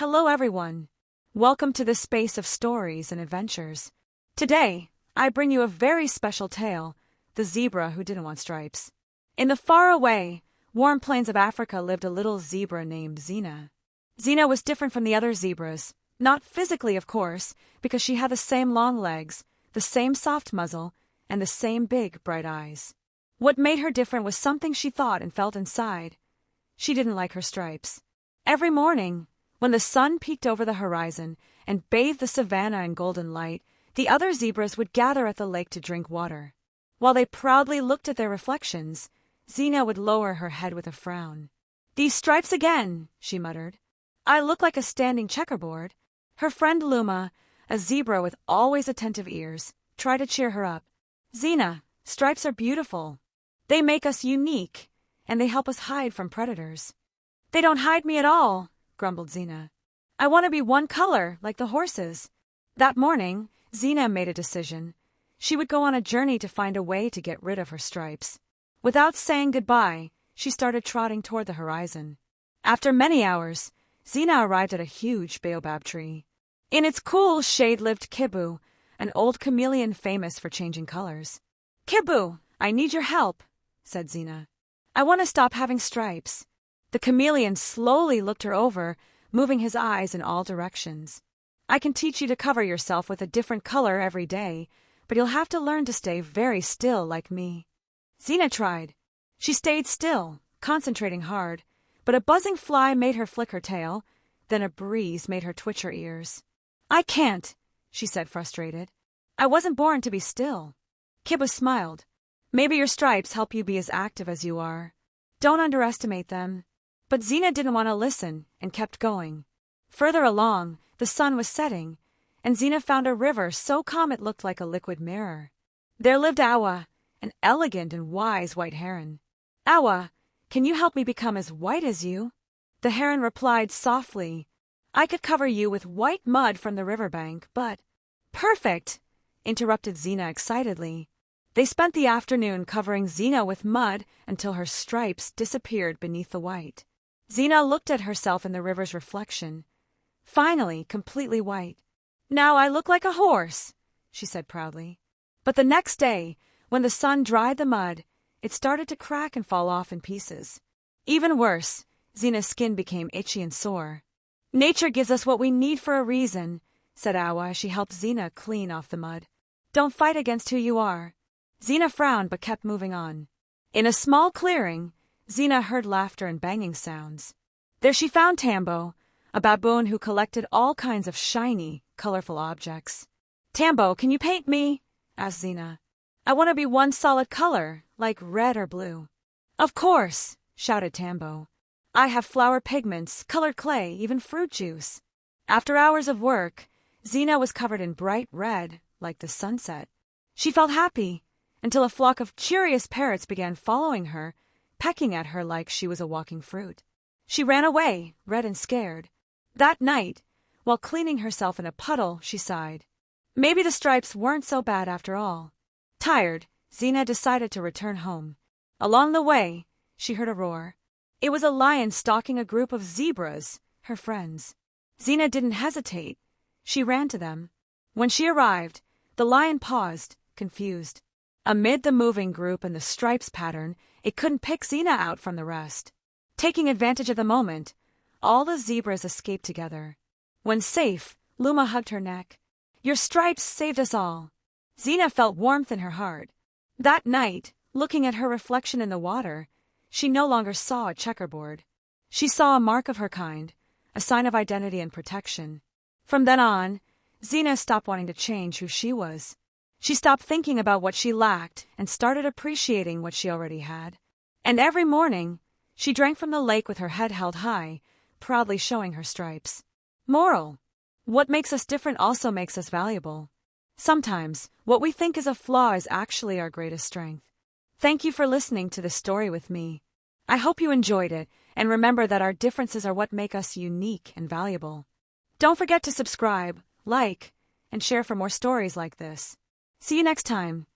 Hello everyone. Welcome to the space of stories and adventures. Today, I bring you a very special tale, The Zebra Who Didn't Want Stripes. In the faraway, warm plains of Africa lived a little zebra named Zina. Zina was different from the other zebras, not physically of course, because she had the same long legs, the same soft muzzle, and the same big, bright eyes. What made her different was something she thought and felt inside. She didn't like her stripes. Every morning, when the sun peeked over the horizon and bathed the savannah in golden light, the other zebras would gather at the lake to drink water. While they proudly looked at their reflections, Zina would lower her head with a frown. "These stripes again," she muttered. "I look like a standing checkerboard." Her friend Luma, a zebra with always attentive ears, tried to cheer her up. "Zina, stripes are beautiful. They make us unique, and they help us hide from predators." "They don't hide me at all," grumbled Zina. "I want to be one color, like the horses." That morning, Zina made a decision. She would go on a journey to find a way to get rid of her stripes. Without saying goodbye, she started trotting toward the horizon. After many hours, Zina arrived at a huge baobab tree. In its cool shade lived Kibu, an old chameleon famous for changing colors. "Kibu, I need your help," said Zina. "I want to stop having stripes." The chameleon slowly looked her over, moving his eyes in all directions. "I can teach you to cover yourself with a different color every day, but you'll have to learn to stay very still like me." Zina tried. She stayed still, concentrating hard, but a buzzing fly made her flick her tail, then a breeze made her twitch her ears. "I can't," she said, frustrated. "I wasn't born to be still." Kibu smiled. "Maybe your stripes help you be as active as you are. Don't underestimate them." But Zina didn't want to listen and kept going. Further along, the sun was setting, and Zina found a river so calm it looked like a liquid mirror. There lived Awa, an elegant and wise white heron. "Awa, can you help me become as white as you?" The heron replied softly, "I could cover you with white mud from the riverbank, but—" "Perfect!" interrupted Zina excitedly. They spent the afternoon covering Zina with mud until her stripes disappeared beneath the white. Zina looked at herself in the river's reflection, finally completely white. "Now I look like a horse," she said proudly. But the next day, when the sun dried the mud, it started to crack and fall off in pieces. Even worse, Zina's skin became itchy and sore. "Nature gives us what we need for a reason," said Awa as she helped Zina clean off the mud. "Don't fight against who you are." Zina frowned but kept moving on. In a small clearing, Zina heard laughter and banging sounds. There she found Tambo, a baboon who collected all kinds of shiny, colorful objects. "Tambo, can you paint me?" asked Zina. "I want to be one solid color, like red or blue." "Of course," shouted Tambo. "I have flower pigments, colored clay, even fruit juice." After hours of work, Zina was covered in bright red, like the sunset. She felt happy, until a flock of curious parrots began following her, pecking at her like she was a walking fruit. She ran away, red and scared. That night, while cleaning herself in a puddle, she sighed. Maybe the stripes weren't so bad after all. Tired, Zina decided to return home. Along the way, she heard a roar. It was a lion stalking a group of zebras, her friends. Zina didn't hesitate. She ran to them. When she arrived, the lion paused, confused. Amid the moving group and the stripes pattern, it couldn't pick Zina out from the rest. Taking advantage of the moment, all the zebras escaped together. When safe, Luma hugged her neck. "Your stripes saved us all." Zina felt warmth in her heart. That night, looking at her reflection in the water, she no longer saw a checkerboard. She saw a mark of her kind, a sign of identity and protection. From then on, Zina stopped wanting to change who she was. She stopped thinking about what she lacked and started appreciating what she already had. And every morning, she drank from the lake with her head held high, proudly showing her stripes. Moral: what makes us different also makes us valuable. Sometimes, what we think is a flaw is actually our greatest strength. Thank you for listening to this story with me. I hope you enjoyed it, and remember that our differences are what make us unique and valuable. Don't forget to subscribe, like, and share for more stories like this. See you next time.